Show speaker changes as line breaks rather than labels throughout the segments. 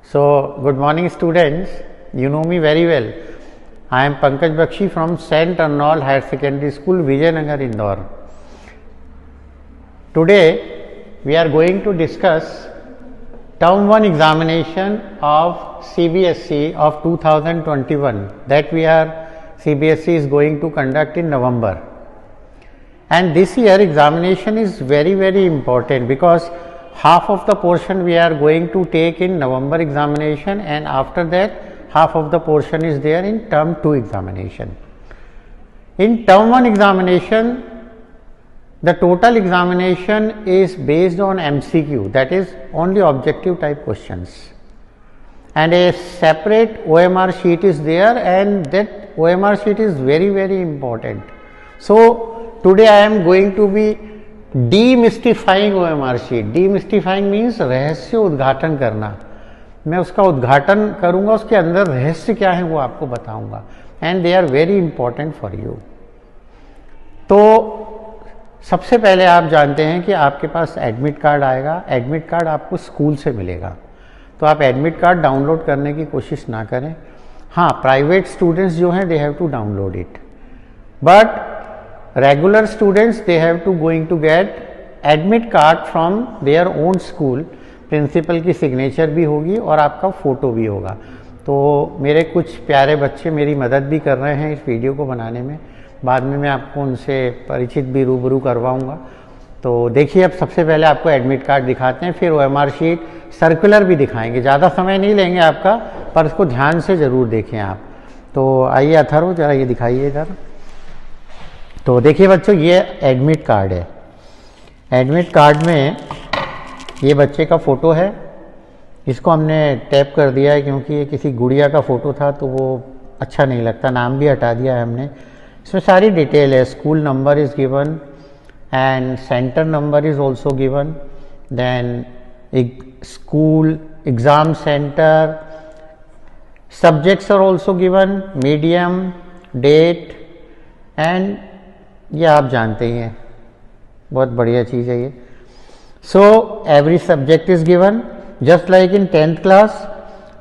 So, good morning students, you know me very well. I am Pankaj Bakshi from St. Arnold Higher Secondary School, Vijayanagar, Indore. Today, we are going to discuss Term 1 examination of CBSE of 2021 that CBSE is going to conduct in November. And this year examination is very important because half of the portion we are going to take in November examination, and after that half of the portion is there in term 2 examination. In term 1 examination, the total examination is based on MCQ, that is only objective type questions, and a separate OMR sheet is there, and that OMR sheet is very important. So today I am going to be demystifying OMR sheet. Demystifying means रहस्य उद्घाटन करना. मैं उसका उद्घाटन करूंगा, उसके अंदर रहस्य क्या है वो आपको बताऊंगा, and they are very important for you. तो सबसे पहले आप जानते हैं कि आपके पास एडमिट कार्ड आएगा. एडमिट कार्ड आपको स्कूल से मिलेगा, तो आप एडमिट कार्ड डाउनलोड करने की कोशिश ना करें. हाँ, प्राइवेट स्टूडेंट्स जो हैं they have to download it, but regular students they have to going to get admit card from their own school. Principal की सिग्नेचर भी होगी और आपका फ़ोटो भी होगा. तो मेरे कुछ प्यारे बच्चे मेरी मदद भी कर रहे हैं इस वीडियो को बनाने में. बाद में मैं आपको उनसे परिचित भी रूबरू करवाऊंगा. तो देखिए, अब सबसे पहले आपको एडमिट कार्ड दिखाते हैं, फिर OMR शीट, सर्कुलर भी दिखाएंगे. ज़्यादा समय नहीं लेंगे आपका, पर उसको ध्यान से ज़रूर देखें आप. तो आइए अथर्व, ज़रा ये दिखाइए इधर. तो देखिए बच्चों, ये एडमिट कार्ड है. एडमिट कार्ड में ये बच्चे का फ़ोटो है. इसको हमने टैप कर दिया है क्योंकि ये किसी गुड़िया का फ़ोटो था तो वो अच्छा नहीं लगता. नाम भी हटा दिया है हमने. इसमें सारी डिटेल है. School number is given and centre number is also given. Then school exam centre, subjects are also given, medium, date, and ये आप जानते ही हैं, बहुत बढ़िया चीज़ है ये. So every subject is given just like in 10th class.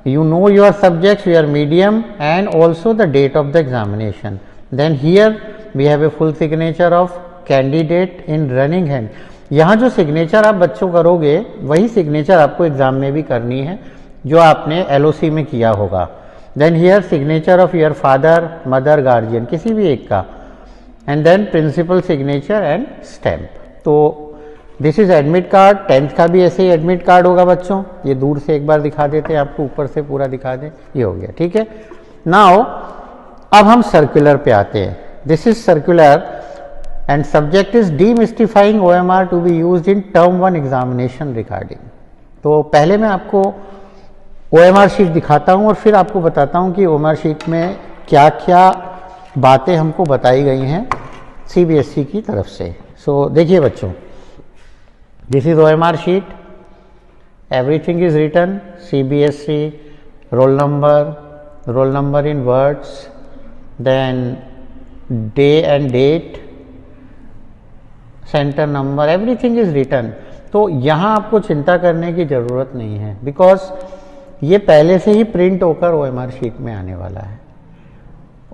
you know your subjects, your medium, and also the date of the examination. Then here we have a full signature of candidate in running hand. यहाँ जो signature आप बच्चों करोगे वही signature आपको exam में भी करनी है जो आपने LOC में किया होगा. Then here signature of your father, mother, guardian, किसी भी एक का, and then principal signature and stamp. तो this is admit card. 10th का भी ऐसे ही एडमिट कार्ड होगा बच्चों. ये दूर से एक बार दिखा देते हैं आपको, ऊपर से पूरा दिखा दें. ये हो गया, ठीक है. नाउ अब हम सर्कुलर पे आते हैं. This is circular and subject is demystifying OMR to be used in term 1 examination regarding. तो पहले मैं आपको OMR शीट दिखाता हूं और फिर आपको बताता हूं कि OMR शीट में क्या क्या बातें हमको बताई गई हैं CBSE की तरफ से. सो देखिए बच्चों, this is OMR sheet. Everything is written. CBSE, roll number in words, then day and date, centre number, everything is written. तो यहाँ आपको चिंता करने की ज़रूरत नहीं है बिकॉज ये पहले से ही प्रिंट होकर OMR शीट में आने वाला है.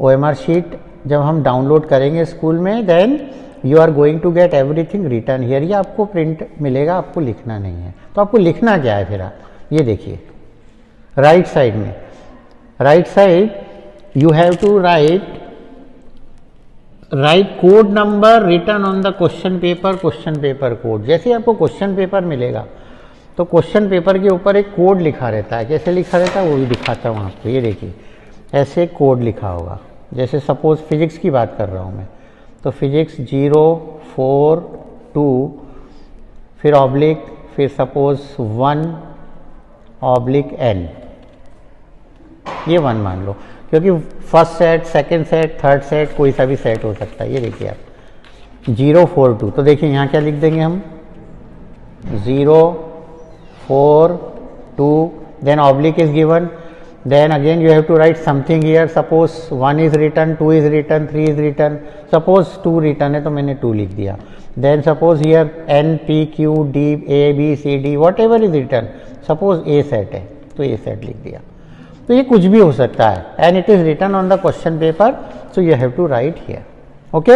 OMR शीट जब हम डाउनलोड करेंगे स्कूल में, then you are going to get everything return here. ये आपको प्रिंट मिलेगा, आपको लिखना नहीं है. तो आपको लिखना क्या है फिर? आप ये देखिए राइट साइड में, right side you have to write code number return on the question paper code. जैसे आपको क्वेश्चन पेपर मिलेगा तो क्वेश्चन पेपर के ऊपर एक कोड लिखा रहता है. कैसे लिखा रहता है वो भी दिखाता हूँ आपको. ये देखिए, ऐसे कोड लिखा होगा. जैसे सपोज फिजिक्स की बात कर रहा हूँ मैं, तो फिजिक्स 042, फिर ऑब्लिक, फिर सपोज 1/n. ये 1 मान लो क्योंकि first set, second set, third set, कोई सा भी सेट हो सकता है. ये देखिए आप 042. तो देखिए यहाँ क्या लिख देंगे हम, 042, then oblique is given. Then again you have to write something here. Suppose 1 is written, 2 is written, 3 is written. Suppose 2 written है तो मैंने 2 लिख दिया. Then suppose here N, P, Q, D, A, B, C, D, whatever is written. Suppose A set है, तो ये set लिख दिया। तो ये कुछ भी हो सकता है, and it is written on the question paper, so you have to write here, okay.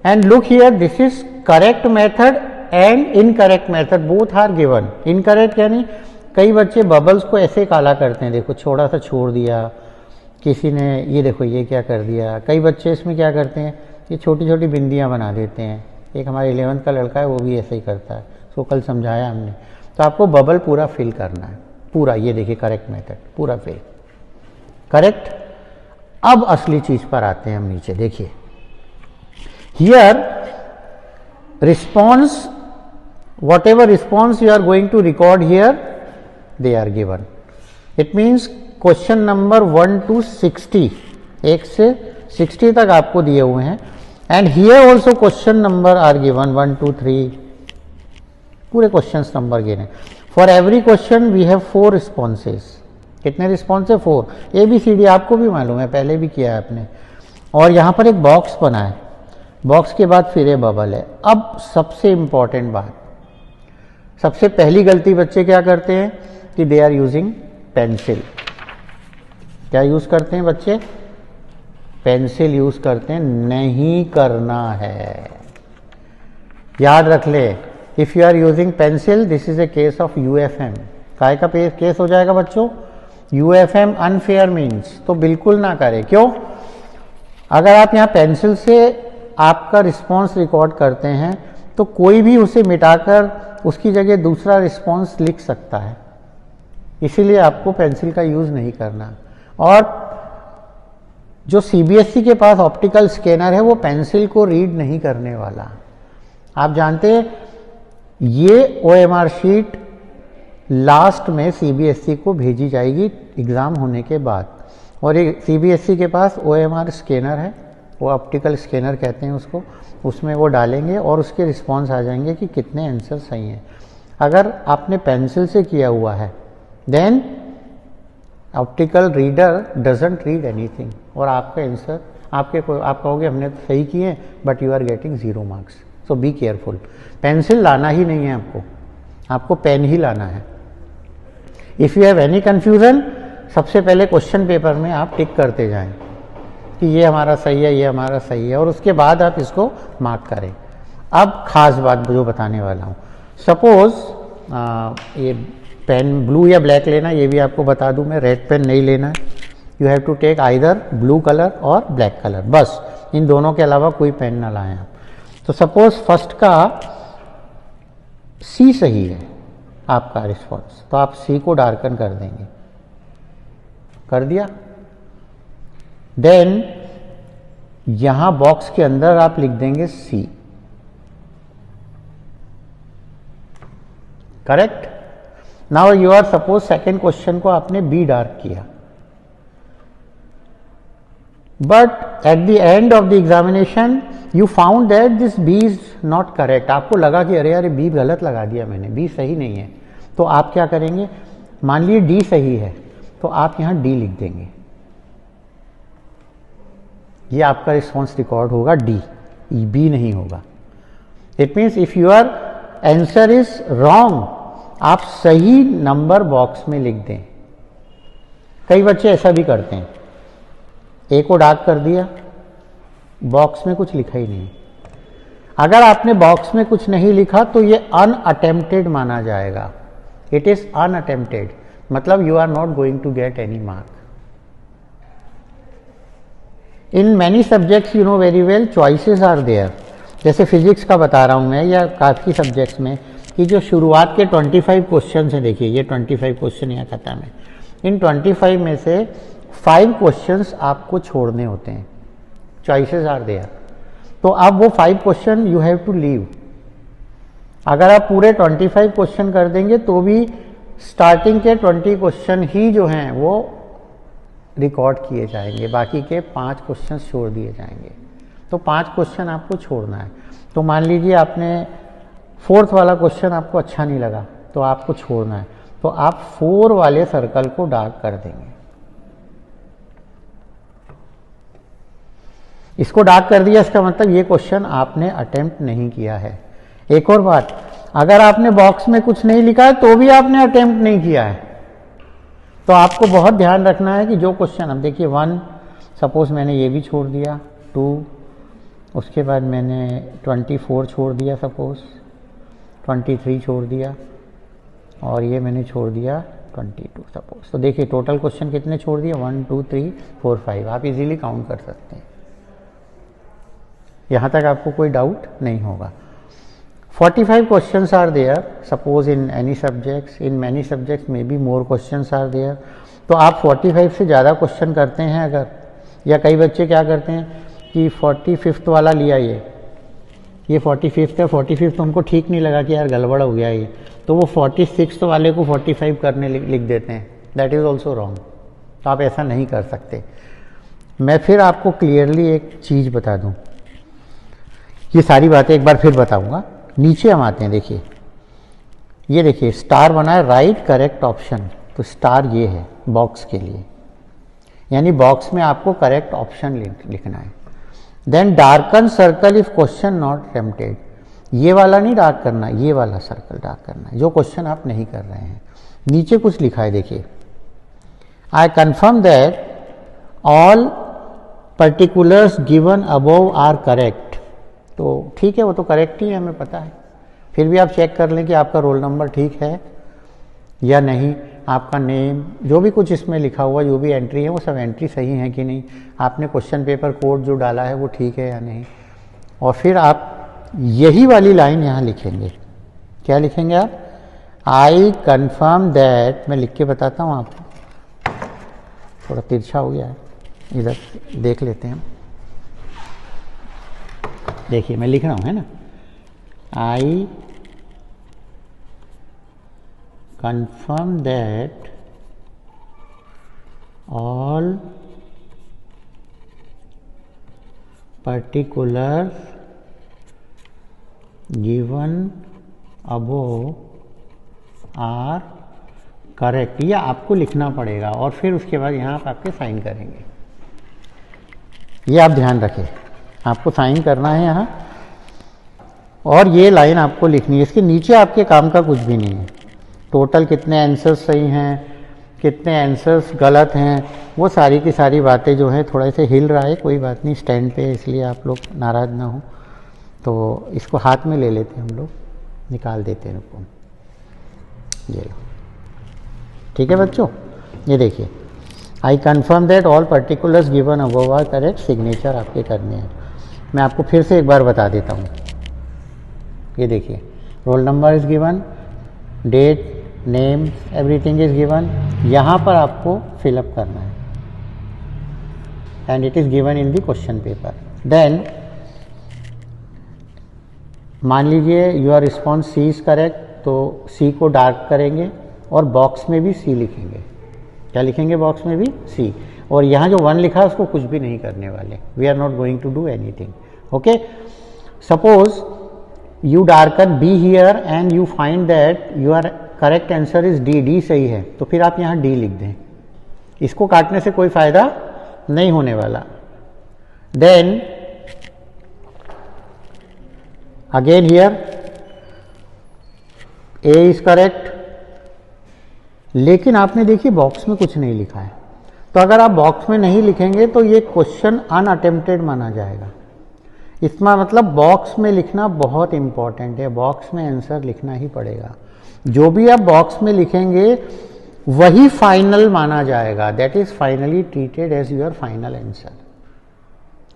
And look here, this is correct method and incorrect method, both are given. Incorrect यानी कई बच्चे बबल्स को ऐसे काला करते हैं, देखो थोड़ा सा छोड़ दिया किसी ने, ये देखो ये क्या कर दिया। कई बच्चे इसमें क्या करते हैं, ये छोटी छोटी बिंदियां बना देते हैं। एक हमारे 11th का लड़का है, वो भी ऐसे ही करता है, सो कल समझाया हमने। तो आपको बबल पूरा फिल करना है, पूरा, ये देखिए करेक्ट मेथड, पूरा फिल करेक्ट। अब असली चीज पर आते हैं हम नीचे, देखिए here response, whatever response you are going to record here, they are given. It means question number 1 to 60, 1 से 60 तक आपको दिए हुए हैं। And here also question number are given 1 2 3, पूरे क्वेश्चन नंबर गिने। For every question we have 4 responses. कितने response है? 4। ABCD आपको भी मालूम है, पहले भी किया है आपने। और यहां पर एक बॉक्स बना है, बॉक्स के बाद फिर ये बबल है। अब सबसे इंपॉर्टेंट बात, सबसे पहली गलती बच्चे क्या करते हैं कि दे आर यूजिंग पेंसिल। क्या यूज करते हैं बच्चे? पेंसिल यूज करते हैं, नहीं करना है। याद रख ले, if you are using pencil, this is a case of UFM। काय का केस हो जाएगा बच्चों? UFM, unfair means. तो बिल्कुल ना करें। क्यों? अगर आप यहां पेंसिल से आपका रिस्पॉन्स रिकॉर्ड करते हैं तो कोई भी उसे मिटाकर उसकी जगह दूसरा रिस्पॉन्स लिख सकता है, इसीलिए आपको पेंसिल का यूज नहीं करना। और जो CBSE के पास ऑप्टिकल स्कैनर है वो पेंसिल को रीड नहीं करने वाला। आप जानते हैं ये OMR शीट लास्ट में CBSE को भेजी जाएगी एग्जाम होने के बाद, और ये CBSE के पास OMR स्कैनर है, वो ऑप्टिकल स्कैनर कहते हैं उसको, उसमें वो डालेंगे और उसके रिस्पॉन्स आ जाएंगे कि कितने आंसर सही हैं। अगर आपने पेंसिल से किया हुआ है then optical reader doesn't read anything, और आपका आंसर आप कहोगे हमने तो सही किए, but you are getting 0 marks. So be careful. Pencil लाना ही नहीं है आपको पेन ही लाना है। If you have any confusion, सबसे पहले क्वेश्चन पेपर में आप टिक करते जाएं कि ये हमारा सही है, ये हमारा सही है, और उसके बाद आप इसको मार्क करें। अब खास बात जो बताने वाला हूँ, सपोज ये पेन ब्लू या ब्लैक लेना, ये भी आपको बता दूं मैं, रेड पेन नहीं लेना है। You have to take either blue colour और ब्लैक कलर, बस इन दोनों के अलावा कोई पेन ना लाएं आप। तो सपोज फर्स्ट का C सही है आपका रिस्पॉन्स, तो आप C को डार्कन कर देंगे, कर दिया। देन यहां बॉक्स के अंदर आप लिख देंगे C, correct. Now you are suppose second question को आपने B डार्क किया, but at the end of the examination you found that this B is not correct. आपको लगा कि अरे यार B गलत लगा दिया मैंने, B सही नहीं है। तो आप क्या करेंगे, मान लीजिए D सही है तो आप यहां D लिख देंगे, ये आपका रिस्पॉन्स रिकॉर्ड होगा D, B नहीं होगा। It means if your answer is wrong, आप सही नंबर बॉक्स में लिख दें। कई बच्चे ऐसा भी करते हैं, A को डार्क कर दिया, बॉक्स में कुछ लिखा ही नहीं। अगर आपने बॉक्स में कुछ नहीं लिखा तो ये अनअटेम्प्टेड माना जाएगा। इट इज अनअटेम्प्टेड, मतलब you are not going to get any mark. In many subjects you know very well choices are there. जैसे फिजिक्स का बता रहा हूं मैं, या काफ़ी सब्जेक्ट्स में, कि जो शुरुआत के 25 क्वेश्चन हैं, देखिए ये 25 क्वेश्चन यहाँ खत्म है। इन 25 में से 5 क्वेश्चंस आपको छोड़ने होते हैं, चॉइसेस आर देयर। तो अब वो 5 question you have to leave. अगर आप पूरे 25 क्वेश्चन कर देंगे तो भी स्टार्टिंग के 20 क्वेश्चन ही जो हैं वो रिकॉर्ड किए जाएंगे, बाकी के 5 क्वेश्चन छोड़ दिए जाएंगे। तो 5 क्वेश्चन आपको छोड़ना है। तो मान लीजिए आपने 4th वाला क्वेश्चन आपको अच्छा नहीं लगा तो आपको छोड़ना है, तो आप 4 वाले सर्कल को डार्क कर देंगे। इसको डार्क कर दिया, इसका मतलब ये क्वेश्चन आपने अटेम्प्ट नहीं किया है। एक और बात, अगर आपने बॉक्स में कुछ नहीं लिखा है तो भी आपने अटेम्प्ट नहीं किया है। तो आपको बहुत ध्यान रखना है कि जो क्वेश्चन, अब देखिए 1 सपोज मैंने ये भी छोड़ दिया, 2 उसके बाद मैंने 24 छोड़ दिया, सपोज 23 छोड़ दिया और ये मैंने छोड़ दिया 22 सपोज। तो देखिए टोटल क्वेश्चन कितने छोड़ दिए, 1 2 3 4 5। आप इजीली काउंट कर सकते हैं, यहाँ तक आपको कोई डाउट नहीं होगा। 45 questions are there suppose in any subjects, in many subjects maybe more questions are there। तो आप 45 से ज़्यादा क्वेश्चन करते हैं अगर, या कई बच्चे क्या करते हैं कि 45th वाला लिया ये 45th है, 45th उनको ठीक नहीं लगा कि यार गड़बड़ हो गया ये, तो वो 46th वाले को 45 करने लिख देते हैं। That is also wrong. तो आप ऐसा नहीं कर सकते। मैं फिर आपको क्लियरली एक चीज़ बता दूँ, ये सारी बातें एक बार फिर बताऊँगा। नीचे हम आते हैं, देखिए ये देखिए स्टार बना है राइट करेक्ट ऑप्शन, तो स्टार ये है बॉक्स के लिए, यानी बॉक्स में आपको करेक्ट ऑप्शन लिखना है। Then darken circle if question not attempted, ये वाला नहीं डार्क करना, ये वाला सर्कल डार्क करना है जो क्वेश्चन आप नहीं कर रहे हैं। नीचे कुछ लिखा है देखिए, I confirm that all particulars given above are correct. तो ठीक है, वो तो करेक्ट ही है, हमें पता है। फिर भी आप चेक कर लें कि आपका रोल नंबर ठीक है या नहीं, आपका नेम, जो भी कुछ इसमें लिखा हुआ, जो भी एंट्री है वो सब एंट्री सही है कि नहीं, आपने क्वेश्चन पेपर कोड जो डाला है वो ठीक है या नहीं। और फिर आप यही वाली लाइन यहाँ लिखेंगे। क्या लिखेंगे आप? आई कन्फर्म दैट, मैं लिख के बताता हूँ आपको, थोड़ा तिरछा हो गया है, इधर देख लेते हैं। देखिए मैं लिख रहा हूँ, है ना, I confirm that all particulars given above are correct. ये आपको लिखना पड़ेगा और फिर उसके बाद यहाँ आप आपके साइन करेंगे। ये आप ध्यान रखें, आपको साइन करना है यहाँ और ये लाइन आपको लिखनी है। इसके नीचे आपके काम का कुछ भी नहीं है। टोटल कितने आंसर्स सही हैं, कितने आंसर्स गलत हैं, वो सारी की सारी बातें जो है, थोड़ा से हिल रहा है, कोई बात नहीं, स्टैंड पे, इसलिए आप लोग नाराज़ ना हो। तो इसको हाथ में ले लेते हैं हम लोग, निकाल देते हैं इसको, ये लो। ठीक है बच्चों, ये देखिए, I confirm that all particulars given above are correct, signature आपके करने हैं। मैं आपको फिर से एक बार बता देता हूँ। ये देखिए, roll number is given, date, name, everything is given. यहाँ पर आपको फिलअप करना है and it is given in the question paper. Then मान लीजिए your response C is correct, तो सी को डार्क करेंगे और बॉक्स में भी सी लिखेंगे। क्या लिखेंगे बॉक्स में भी? सी। और यहाँ जो 1 लिखा है उसको कुछ भी नहीं करने वाले। We are not going to do anything. Okay, suppose you darken B here and you find that your correct answer is D. D सही है, तो फिर आप यहाँ डी लिख दें। इसको काटने से कोई फायदा नहीं होने वाला। Then again here A is correct, लेकिन आपने देखिए बॉक्स में कुछ नहीं लिखा है। तो अगर आप बॉक्स में नहीं लिखेंगे तो ये क्वेश्चन अनअटेम्प्टेड माना जाएगा। इसका मतलब बॉक्स में लिखना बहुत इंपॉर्टेंट है, बॉक्स में आंसर लिखना ही पड़ेगा। जो भी आप बॉक्स में लिखेंगे वही फाइनल माना जाएगा, that is finally treated as your final answer.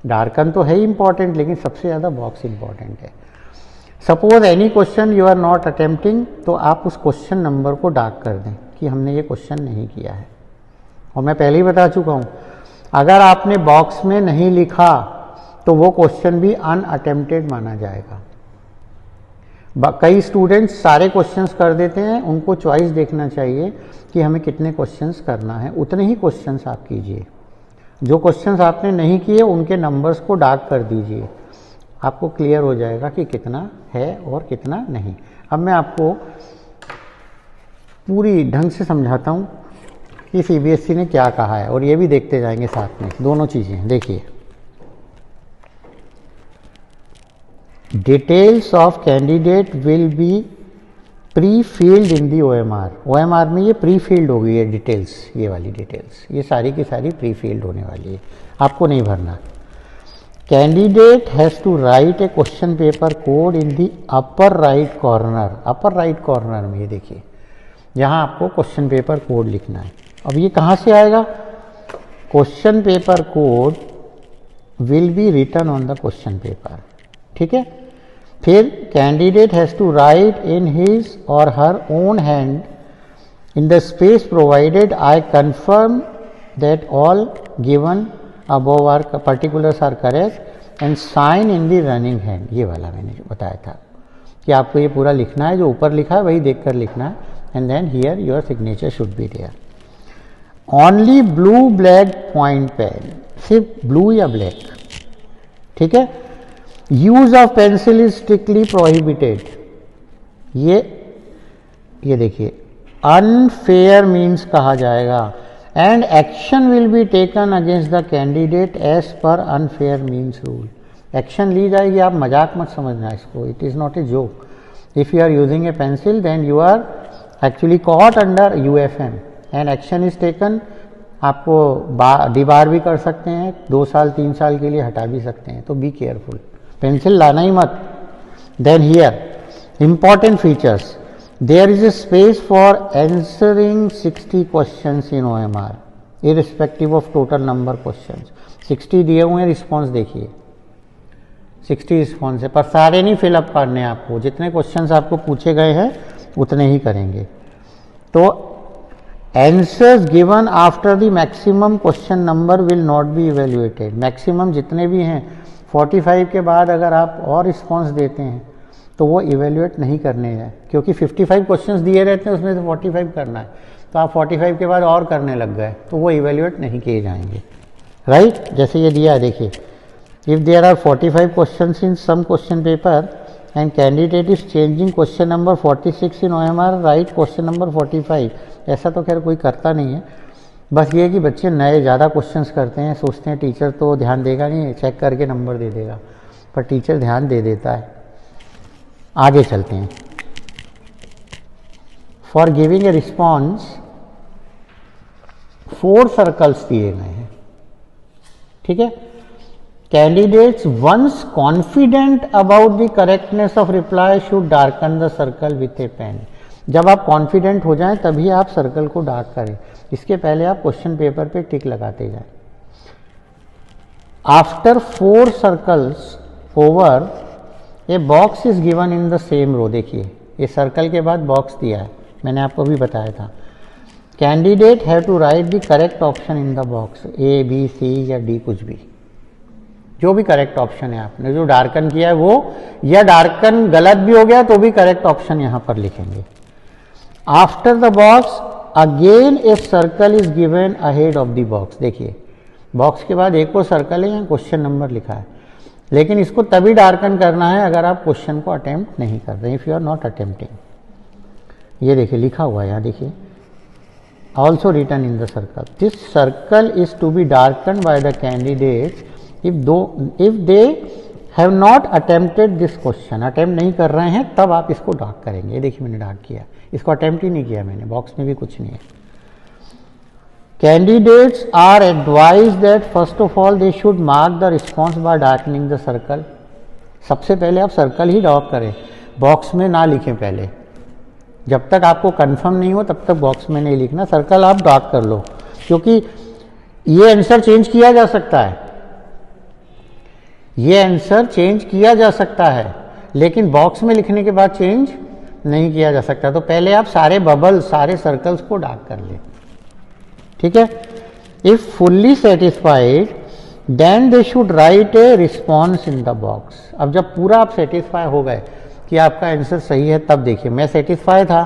Darken तो है ही इंपॉर्टेंट, लेकिन सबसे ज़्यादा बॉक्स इंपॉर्टेंट है। Suppose any question you are not attempting, तो आप उस क्वेश्चन नंबर को डार्क कर दें कि हमने ये क्वेश्चन नहीं किया है। और मैं पहले ही बता चुका हूँ, अगर आपने बॉक्स में नहीं लिखा तो वो क्वेश्चन भी अनअटेम्प्टेड माना जाएगा। कई स्टूडेंट्स सारे क्वेश्चंस कर देते हैं, उनको चॉइस देखना चाहिए कि हमें कितने क्वेश्चंस करना है, उतने ही क्वेश्चंस आप कीजिए। जो क्वेश्चंस आपने नहीं किए उनके नंबर्स को डार्क कर दीजिए, आपको क्लियर हो जाएगा कि कितना है और कितना नहीं। अब मैं आपको पूरी ढंग से समझाता हूँ कि सीबीएसई ने क्या कहा है, और ये भी देखते जाएंगे साथ में, दोनों चीज़ें। देखिए, details of candidate will be pre field in the OMR। OMR में ये प्री फील्ड हो गई है डिटेल्स, ये वाली डिटेल्स, ये सारी की सारी प्री फील्ड होने वाली है, आपको नहीं भरना। Candidate has to write a question paper code in the upper right corner. Upper right corner में ये देखिए, यहाँ आपको क्वेश्चन पेपर कोड लिखना है। अब ये कहाँ से आएगा? Question paper code will be written on the question paper, ठीक है। फिर candidate has to write in his or her own hand in the space provided I confirm that all given above are particulars are correct and sign in the running hand. ये वाला मैंने बताया था कि आपको ये पूरा लिखना है, जो ऊपर लिखा है वही देखकर लिखना है, and then here your signature should be there. Only blue black point pen, सिर्फ ब्लू या ब्लैक, ठीक है। Use of pencil is strictly prohibited. ये देखिए, अनफेयर मीन्स कहा जाएगा, and action will be taken against the candidate as per unfair means rule. Action ली जाएगी, आप मजाक मत समझना इसको, it is not a joke. If you are using a pencil then you are actually caught under UFM and action is taken. आपको debar भी कर सकते हैं, 2 साल 3 साल के लिए हटा भी सकते हैं, तो बी केयरफुल, पेंसिल लाना ही मत। Then here important features, there is a space for answering 60 questions in OMR irrespective of total number questions. 60 दिए हुए हैं, रिस्पॉन्स देखिए, 60 रिस्पॉन्स है, पर सारे नहीं फिलअप करने आपको, जितने क्वेश्चंस आपको पूछे गए हैं उतने ही करेंगे। तो answers given after the maximum question number will not be evaluated. Maximum जितने भी हैं 45 के बाद अगर आप और रिस्पॉन्स देते हैं तो वो इवेल्युएट नहीं करने हैं, क्योंकि 55 क्वेश्चंस दिए रहते हैं, उसमें से 45 करना है, तो आप 45 के बाद और करने लग गए तो वो इवेल्युएट नहीं किए जाएंगे, राइट। जैसे ये दिया है देखिए, if there are 45 questions in some question paper and candidate is changing question number 46 in OMR, right question number 45। ऐसा तो खैर कोई करता नहीं है, बस ये है कि बच्चे नए ज़्यादा क्वेश्चंस करते हैं, सोचते हैं टीचर तो ध्यान देगा नहीं, चेक करके नंबर दे देगा, पर टीचर ध्यान दे देता है। आगे चलते हैं। For giving a response 4 circles दिए गए हैं, ठीक है। Candidates once confident about the correctness of reply should darken the circle with a pen. जब आप कॉन्फिडेंट हो जाएं तभी आप सर्कल को डार्क करें, इसके पहले आप क्वेश्चन पेपर पे टिक लगाते जाएं। After 4 circles over a box is given in the same row. देखिए, ये सर्कल के बाद बॉक्स दिया है, मैंने आपको भी बताया था। Candidate have to write the correct option in the box, A, B, C या D, कुछ भी, जो भी करेक्ट ऑप्शन है आपने जो डार्कन किया है वो, या डार्कन गलत भी हो गया तो भी करेक्ट ऑप्शन यहां पर लिखेंगे। After the box again a circle is given ahead of the box. देखिए, बॉक्स के बाद एक और सर्कल है, यहाँ क्वेश्चन नंबर लिखा है, लेकिन इसको तभी डार्कन करना है अगर आप क्वेश्चन को अटेम्प्ट नहीं कर रहे, if you are not attempting. ये देखिए लिखा हुआ है यहाँ, देखिए also written in the circle, this circle is to be darken by the candidates if they have not attempted this question. Attempt नहीं कर रहे हैं तब आप इसको डार्क करेंगे। ये देखिए मैंने डार्क किया, इसको अटेम्प्ट ही नहीं किया मैंने, बॉक्स में भी कुछ नहीं है। Candidates are advise that first of all they should mark the response by darkening the circle. सबसे पहले आप सर्कल ही डार्क करें, बॉक्स में ना लिखें पहले। जब तक आपको कंफर्म नहीं हो तब तक बॉक्स में नहीं लिखना, सर्कल आप डार्क कर लो, क्योंकि ये आंसर चेंज किया जा सकता है, ये आंसर चेंज किया जा सकता है, लेकिन बॉक्स में लिखने के बाद चेंज नहीं किया जा सकता। तो पहले आप सारे बबल, सारे सर्कल्स को डार्क कर लें, ठीक है। If fully satisfied then they should write a response in the box. अब जब पूरा आप सेटिस्फाई हो गए कि आपका आंसर सही है, तब देखिए मैं सेटिस्फाई था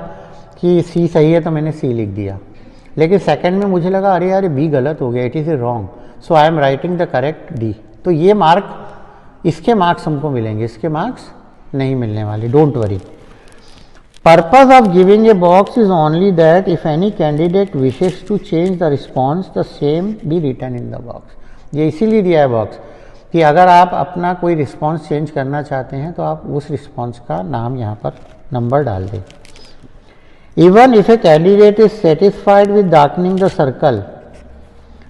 कि C सही है तो मैंने C लिख दिया, लेकिन सेकंड में मुझे लगा अरे यार B गलत हो गया, it is a wrong, so I am writing the correct D। तो ये मार्क, इसके मार्क्स हमको मिलेंगे, इसके मार्क्स नहीं मिलने वाले, don't worry. Purpose of giving a box is only that if any candidate wishes to change the response, the same be written in the box। ये इसीलिए दिया है बॉक्स कि अगर आप अपना कोई रिस्पॉन्स चेंज करना चाहते हैं तो आप उस रिस्पॉन्स का नाम यहाँ पर नंबर डाल दें। Even if a candidate is satisfied with darkening the circle,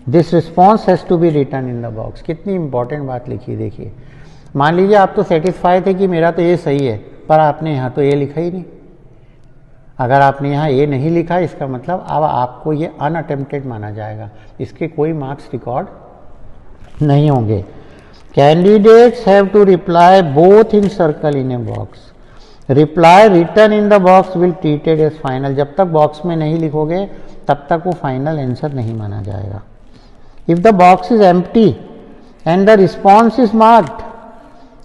this response has to be written in the box. कितनी इंपॉर्टेंट बात लिखी देखिए. मान लीजिए आप तो सेटिस्फाई थे कि मेरा तो ये सही है, पर आपने यहाँ तो ये लिखा ही नहीं. अगर आपने यहाँ ये नहीं लिखा, इसका मतलब अब आपको ये अनअटेम्प्टेड माना जाएगा, इसके कोई मार्क्स रिकॉर्ड नहीं होंगे. Candidates have to reply both in circle in a box. Reply return in the box will treated as final. जब तक बॉक्स में नहीं लिखोगे तब तक वो फाइनल आंसर नहीं माना जाएगा. If the box is empty and the response is marked,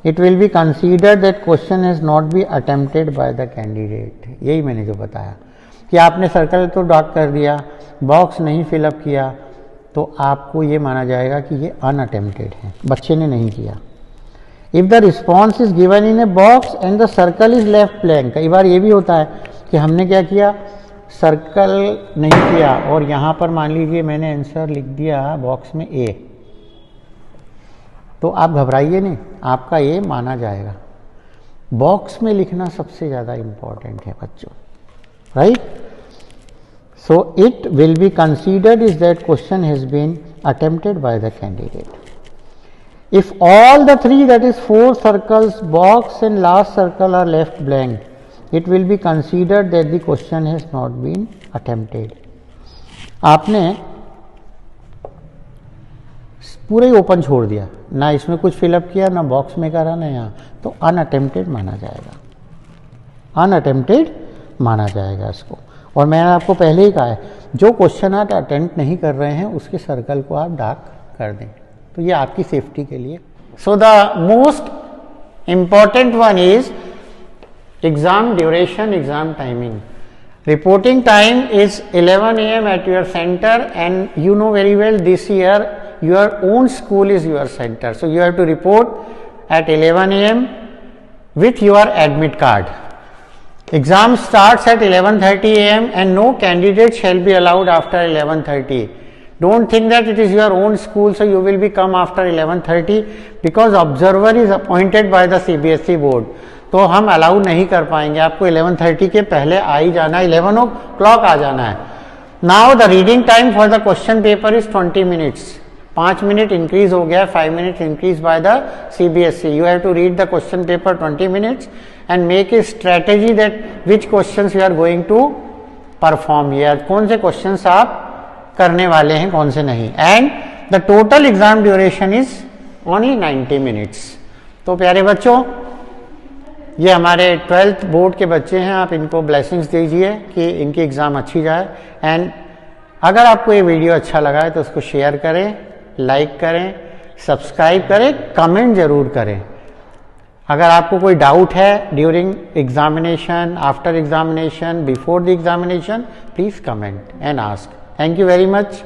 it will be considered that question has not been attempted by the candidate. यही मैंने जो बताया कि आपने सर्कल तो डॉट कर दिया, बॉक्स नहीं फिलअप किया, तो आपको ये माना जाएगा कि ये अनअटेम्प्टेड है, बच्चे ने नहीं किया. If the response is given in a box and the circle is left blank. कई बार ये भी होता है कि हमने क्या किया, सर्कल नहीं किया और यहाँ पर मान लीजिए मैंने आंसर लिख दिया बॉक्स में ए, तो आप घबराइए नहीं, आपका ये माना जाएगा. बॉक्स में लिखना सबसे ज़्यादा इम्पॉर्टेंट है बच्चों, right. So it will be considered is that question has been attempted by the candidate. If all the three, that is 4 circles, box and last circle are left blank, it will be considered that the question has not been attempted. आपने पूरे ही open छोड़ दिया, ना इसमें कुछ fill up किया, ना box में करा, ना यहाँ, तो अनअटेम्प्टेड माना जाएगा. अनअटेम्प्टेड माना जाएगा इसको. और मैंने आपको पहले ही कहा है, जो क्वेश्चन आप अटेम्प्ट नहीं कर रहे हैं उसके सर्कल को आप डार्क कर दें, तो ये आपकी सेफ्टी के लिए. So the most important one is exam duration, exam timing. Reporting time is 11 AM at your center, and you know very well this year your own school is your center. So you have to report at 11 AM with your admit card. Exam starts at 11:30 AM and no candidate shall be allowed after 11:30. Don't think that it is your own school, so you will be come after 11:30, because observer is appointed by the CBSE board. तो हम allow नहीं कर पाएंगे, आपको 11:30 के पहले आ ही जाना है, 11 o'clock आ जाना है. Now the reading time for the question paper is 20 minutes. 5 minute increase हो गया, 5 minute increase by the CBSE. You have to read the question paper 20 minutes and make a strategy that which questions you are going to perform. ये कौन से questions आप करने वाले हैं, कौन से नहीं. And the total exam duration is only 90 minutes. तो प्यारे बच्चों, ये हमारे 12th बोर्ड के बच्चे हैं, आप इनको ब्लेसिंग्स दीजिए कि इनकी एग्ज़ाम अच्छी जाए. एंड अगर आपको ये वीडियो अच्छा लगा है तो उसको शेयर करें, लाइक करें, सब्सक्राइब करें, कमेंट ज़रूर करें. अगर आपको कोई डाउट है during examination, after examination, before the examination, please comment and ask. Thank you very much.